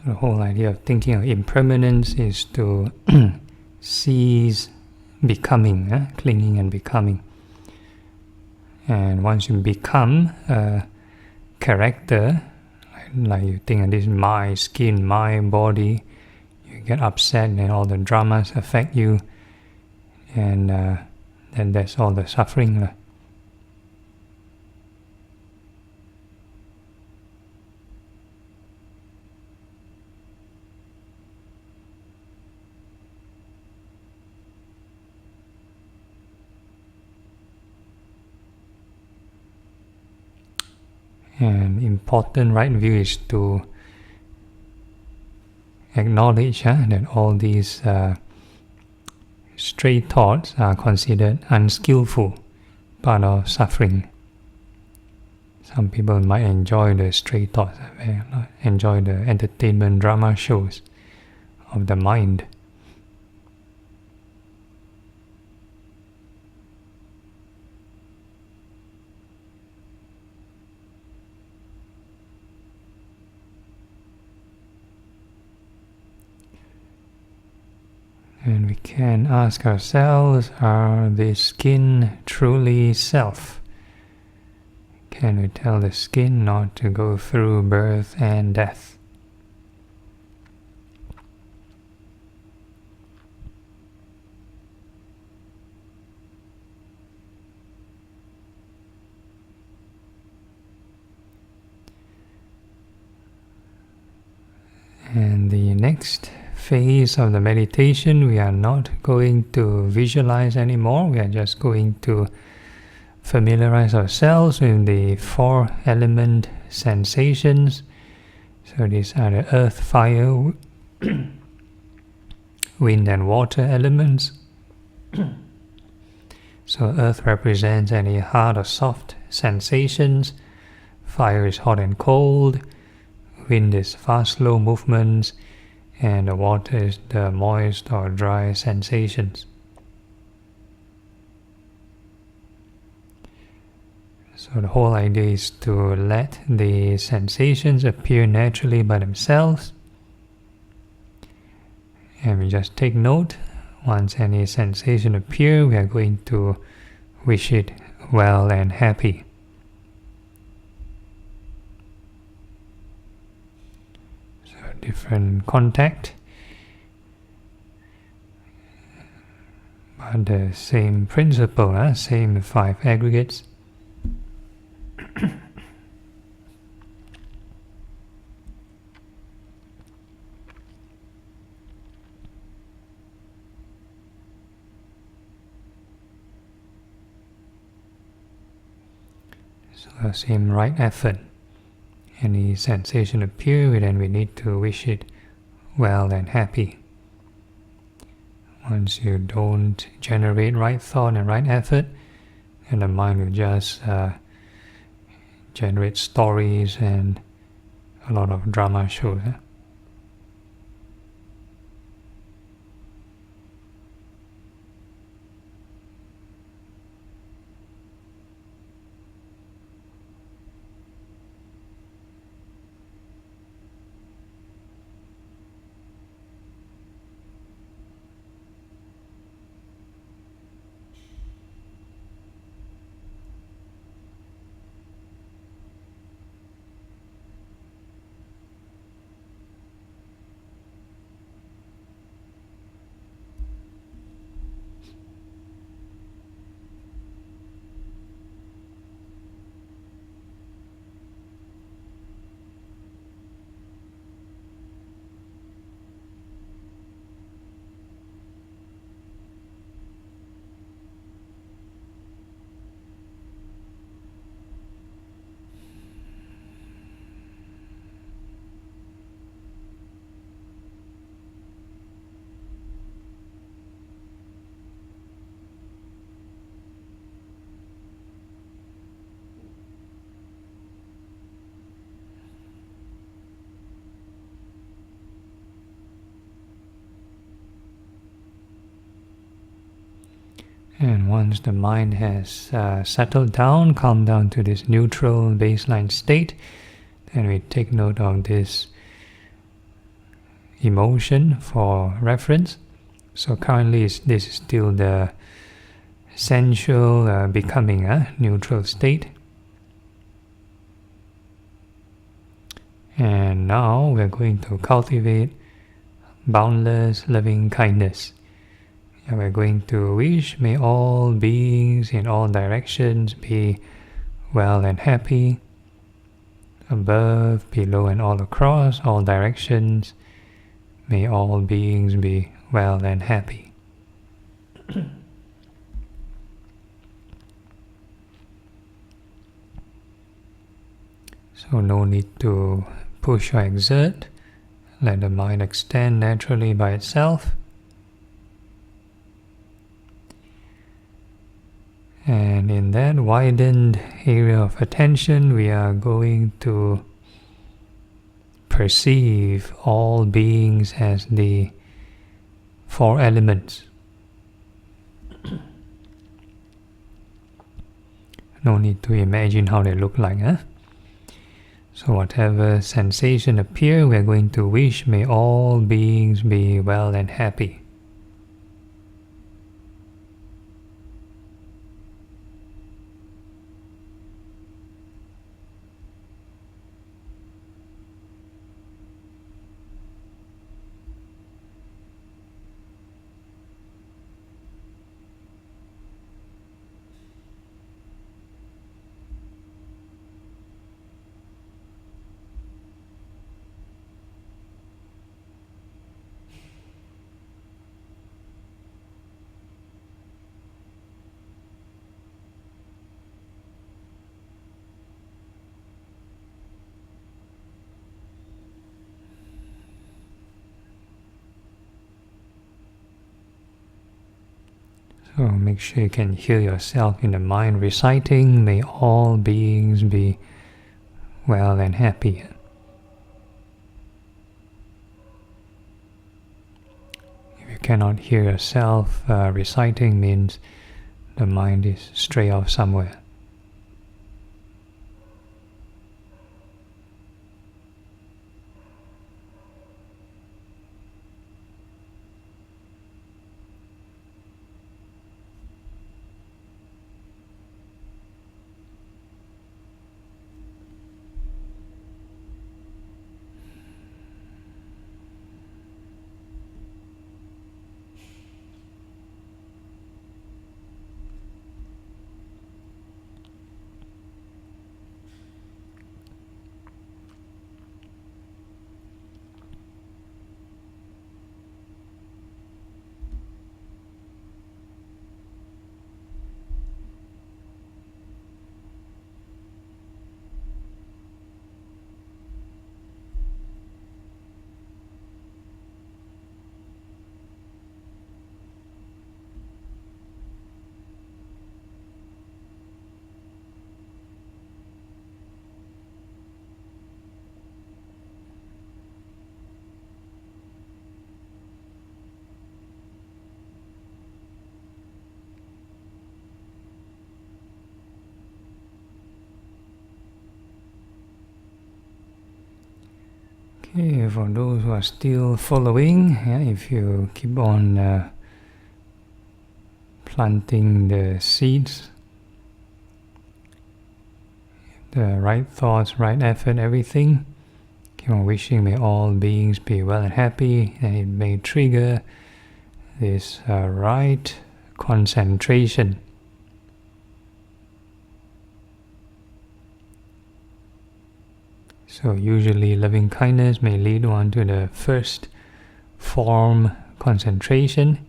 The whole idea of thinking of impermanence is to cease becoming, clinging and becoming. And once you become a character, like you think of this is my skin, my body, you get upset and all the dramas affect you, and then that's all the suffering. And important right view is to acknowledge that all these stray thoughts are considered unskillful, part of suffering. Some people might enjoy the stray thoughts, enjoy the entertainment drama shows of the mind. And we can ask ourselves, are the skin truly self? Can we tell the skin not to go through birth and death? And the next phase of the meditation, we are not going to visualize anymore. We are just going to familiarize ourselves with the 4 element sensations. So these are the earth, fire, wind and water elements. So earth represents any hard or soft sensations. Fire is hot and cold. Wind is fast, slow movements. And the water is the moist or dry sensations. So the whole idea is to let the sensations appear naturally by themselves. And we just take note. Once any sensation appears, we are going to wish it well and happy. Different contact, but the same principle, same 5 aggregates. So same right effort. Any sensation appear, then we need to wish it well and happy. Once you don't generate right thought and right effort, and the mind will just generate stories and a lot of drama shows. And once the mind has settled down, calmed down to this neutral baseline state, then we take note of this emotion for reference. So currently this is still the sensual becoming neutral state. And now we're going to cultivate boundless loving kindness. And we're going to wish, may all beings in all directions be well and happy, above, below, and all across all directions. May all beings be well and happy. So no need to push or exert. Let the mind extend naturally by itself. And in that widened area of attention, we are going to perceive all beings as the four elements. No need to imagine how they look like. So whatever sensation appear, we are going to wish, may all beings be well and happy. So make sure you can hear yourself in the mind reciting, may all beings be well and happy. If you cannot hear yourself reciting, means the mind is stray off somewhere. Okay, for those who are still following, if you keep on planting the seeds, the right thoughts, right effort, everything, keep on wishing may all beings be well and happy, and it may trigger this right concentration. So usually loving kindness may lead one to the first form concentration,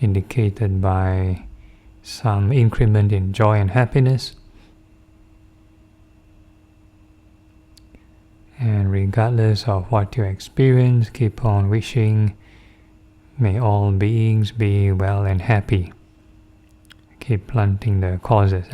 indicated by some increment in joy and happiness. And regardless of what you experience, keep on wishing may all beings be well and happy. Keep planting the causes.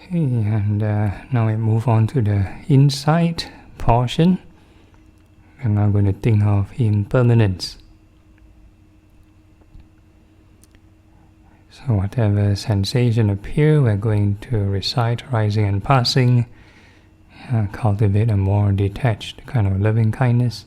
Okay, and now we move on to the insight portion. We're now going to think of impermanence. So whatever sensation appear, we're going to recite rising and passing, cultivate a more detached kind of loving kindness.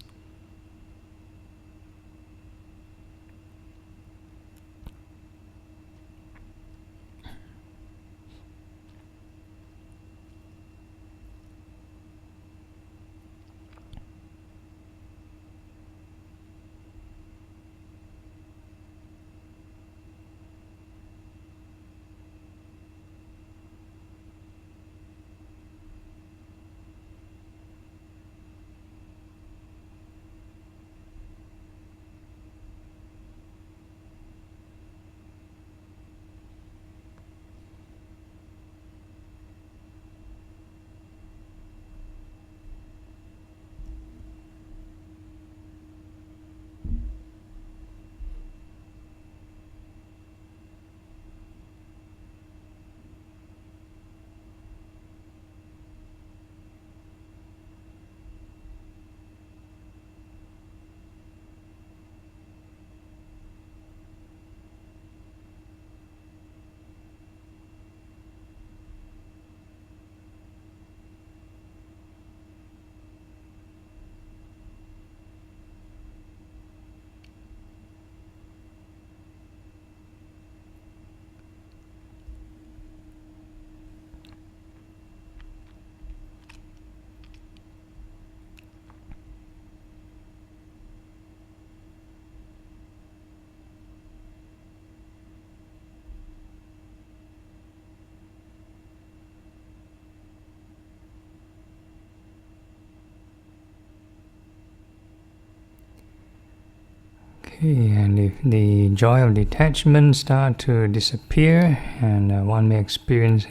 Okay, and if the joy of detachment start to disappear, and one may experience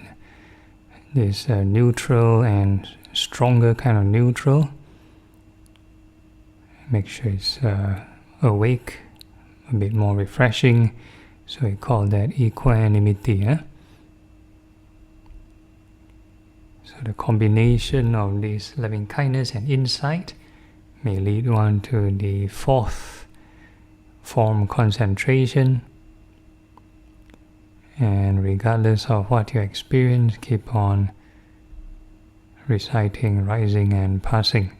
this neutral and stronger kind of neutral, make sure it's awake, a bit more refreshing. So we call that equanimity. So the combination of this loving kindness and insight may lead one to the fourth form, concentration. And regardless of what you experience, keep on reciting, rising and passing.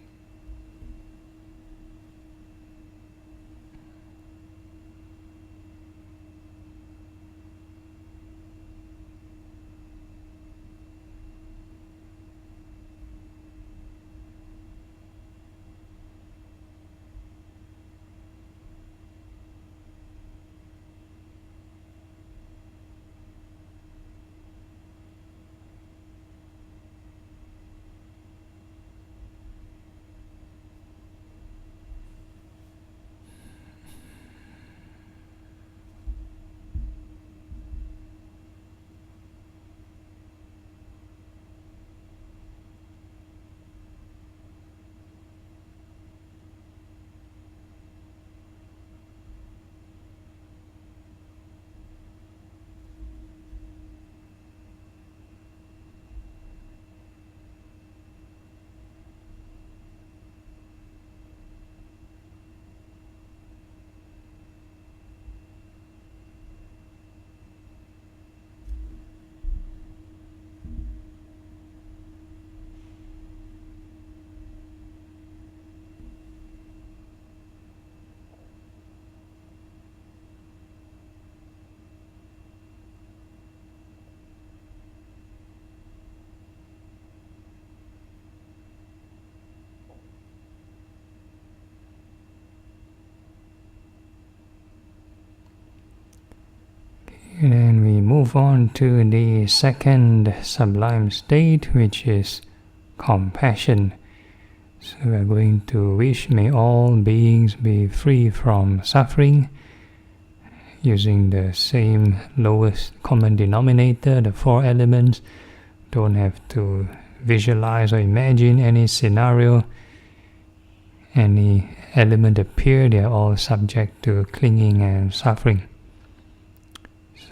And then we move on to the second sublime state, which is compassion. So we are going to wish may all beings be free from suffering, using the same lowest common denominator, the four elements. Don't have to visualize or imagine any scenario, any element appear, they are all subject to clinging and suffering.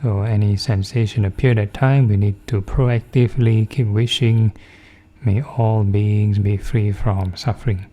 So any sensation appear at that time, we need to proactively keep wishing, may all beings be free from suffering.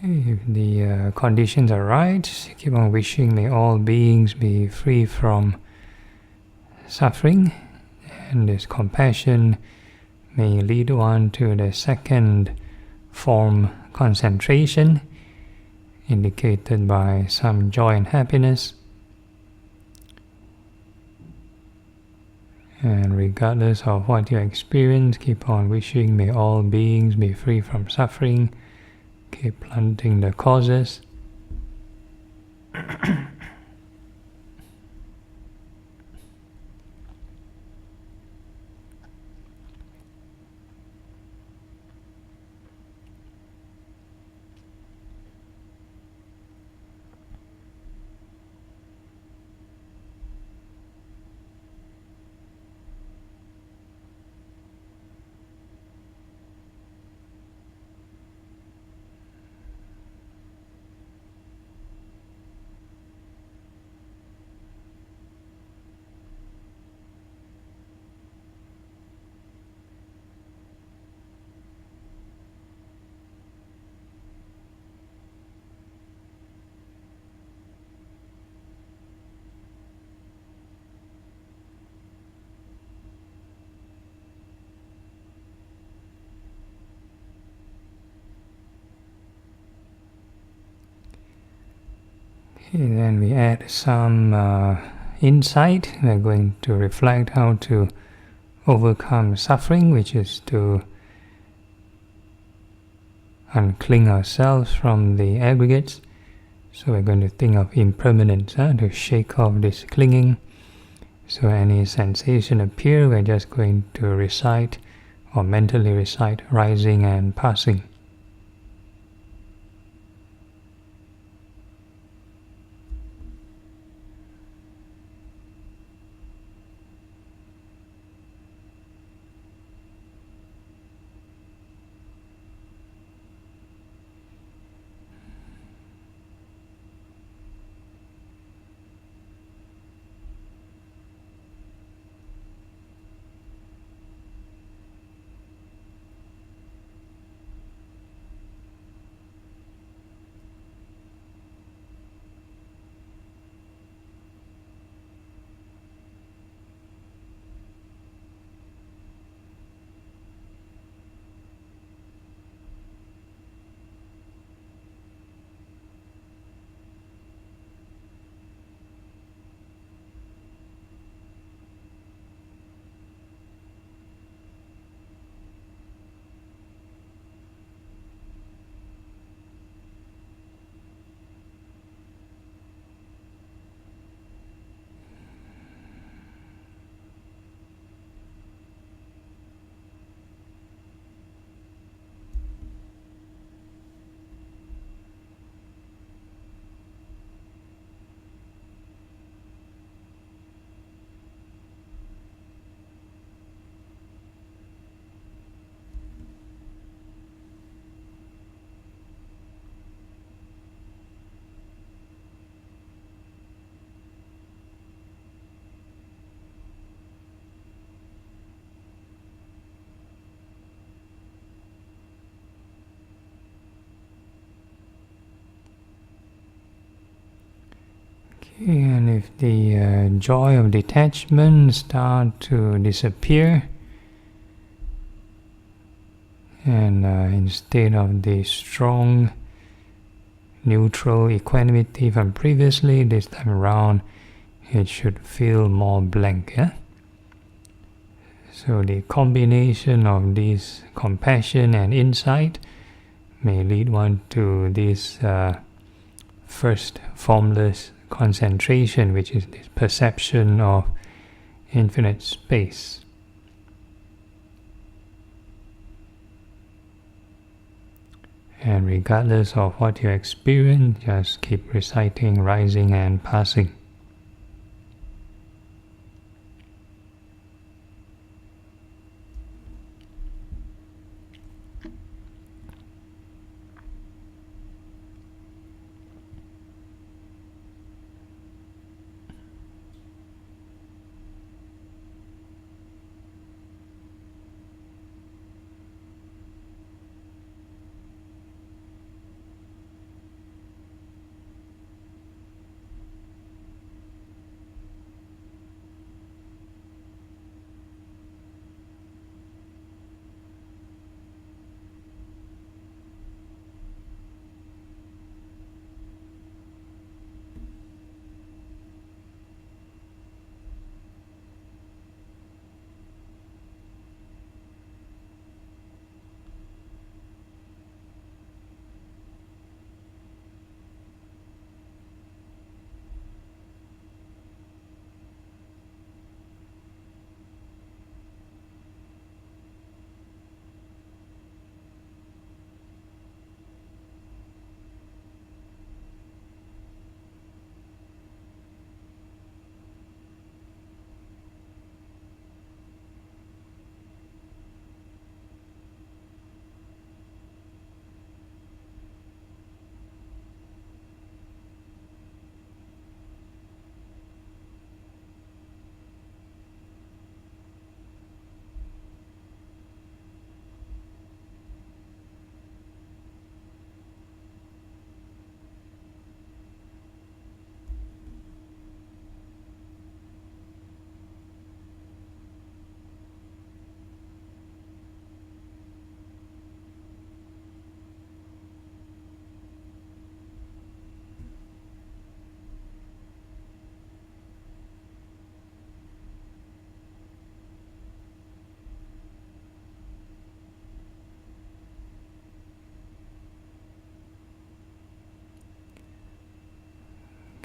Okay, if the conditions are right, keep on wishing may all beings be free from suffering, and this compassion may lead one to the second form, concentration, indicated by some joy and happiness. And regardless of what you experience, keep on wishing may all beings be free from suffering. Keep planting the causes. And then we add some insight. We're going to reflect how to overcome suffering, which is to uncling ourselves from the aggregates. So we're going to think of impermanence, to shake off this clinging. So any sensation appear, we're just going to recite or mentally recite rising and passing. And if the joy of detachment start to disappear, and instead of the strong neutral equanimity from previously, this time around it should feel more blank. So the combination of this compassion and insight may lead one to this first formless concentration, which is this perception of infinite space. And regardless of what you experience, just keep reciting rising and passing.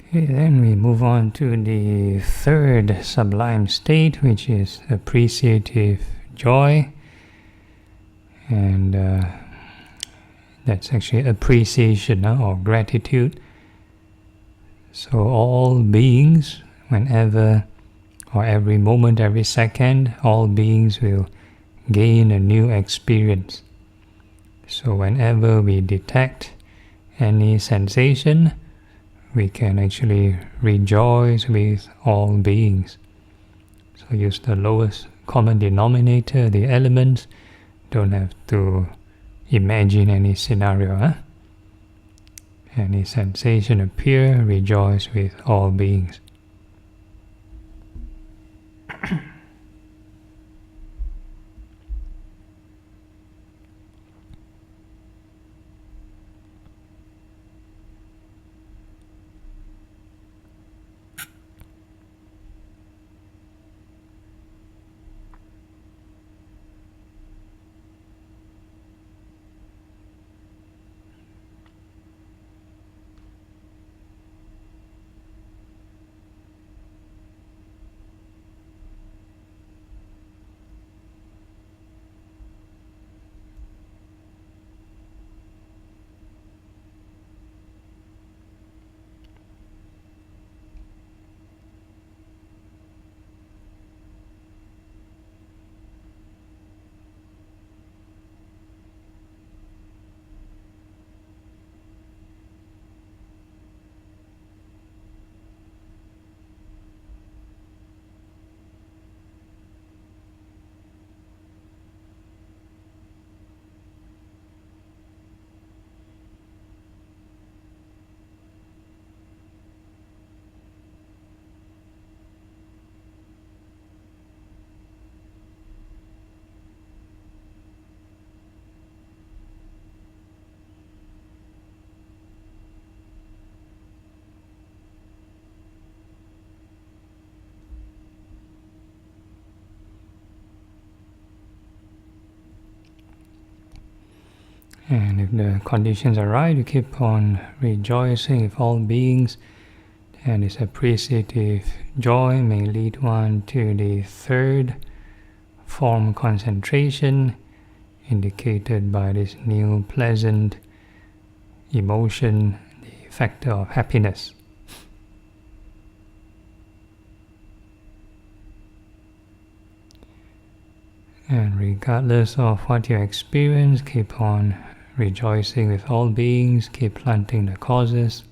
Okay, then we move on to the third sublime state, which is appreciative joy. And that's actually appreciation or gratitude. So all beings, whenever or every moment, every second, all beings will gain a new experience. So whenever we detect any sensation, we can actually rejoice with all beings. So use the lowest common denominator, the elements. Don't have to imagine any scenario. Any sensation appear, rejoice with all beings. And if the conditions are right, you keep on rejoicing with all beings, and this appreciative joy may lead one to the third form concentration, indicated by this new pleasant emotion, the factor of happiness. And regardless of what you experience, keep on rejoicing with all beings, keep planting the causes.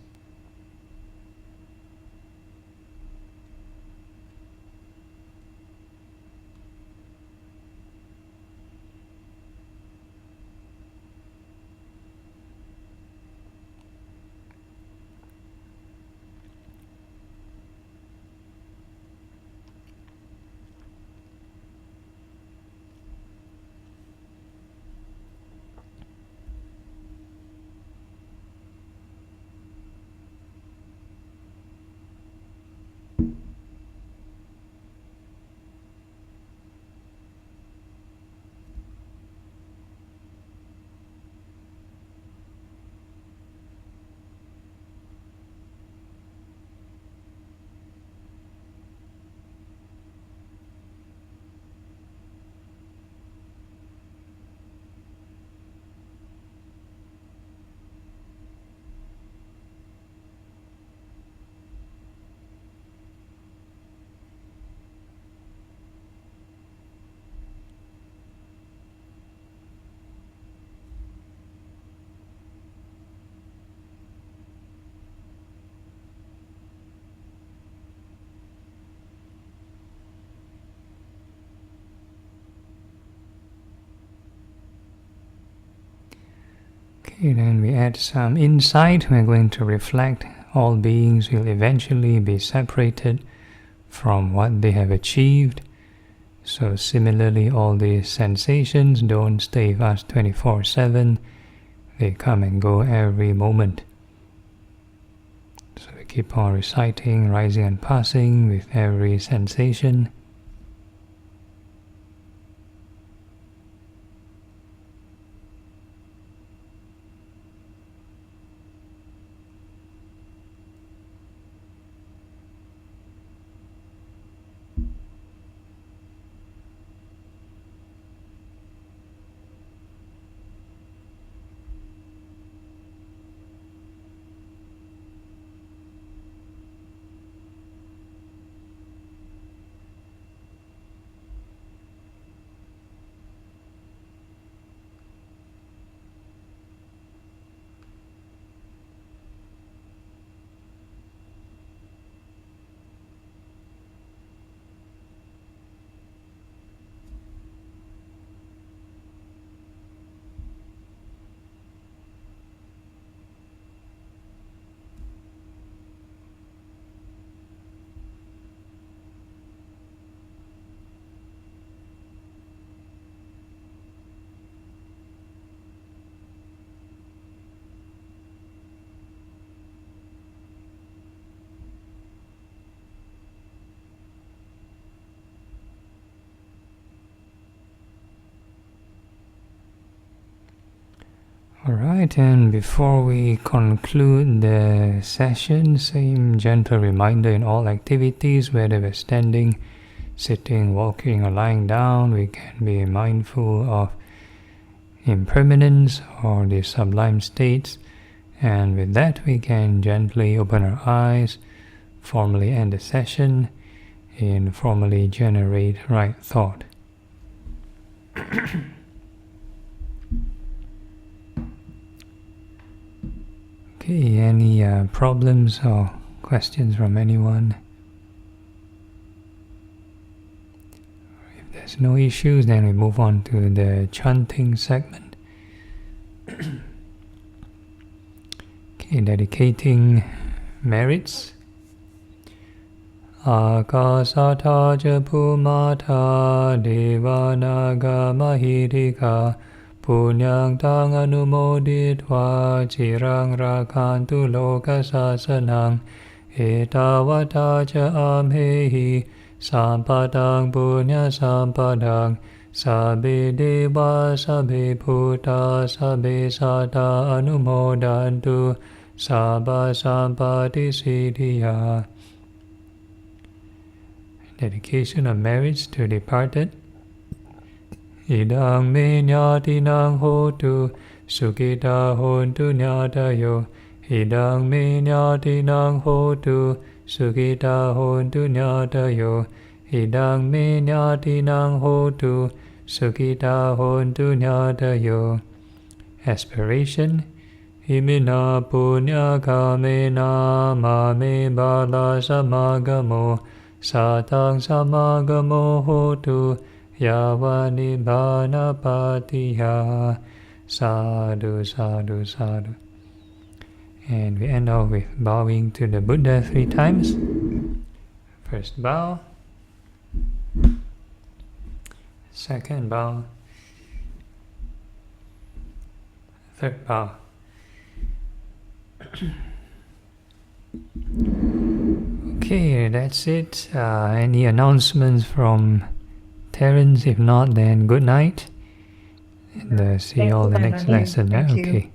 Okay, then we add some insight. We're going to reflect all beings will eventually be separated from what they have achieved. So similarly, all these sensations don't stay with us 24/7. They come and go every moment. So we keep on reciting, rising and passing with every sensation. Alright, and before we conclude the session, same gentle reminder: in all activities, whether we're standing, sitting, walking, or lying down, we can be mindful of impermanence or the sublime states, and with that we can gently open our eyes, formally end the session, and formally generate right thought. Okay, any problems or questions from anyone? If there's no issues, then we move on to the chanting segment. Okay, dedicating merits. Akasata japumata devanaga mahidika punyang tang anumoditva chirang rakantu lokasasanang etavata cha amhehi sampadang punya sampadang sabbe deva sabbe bhuta sabbe sata anumodantu sabba sampati siddhya. Dedication of merits to departed. Idang me nyatinang hotu sukita hontu nyatayo. Idang me nyatinang hotu sukita hontu nyatayo. Idang me nyatinang hotu sukita hontu nyatayo. Aspiration. Imina punya kamena mame bala samagamo satang samagamo hotu yavani bhanapatiya. Sadhu, sadhu, sadhu. And we end off with bowing to the Buddha 3 times. First bow. Second bow. Third bow. Okay, that's it. Any announcements from Terence? If not, then good night. And see you all the next lesson. Thank you. Okay.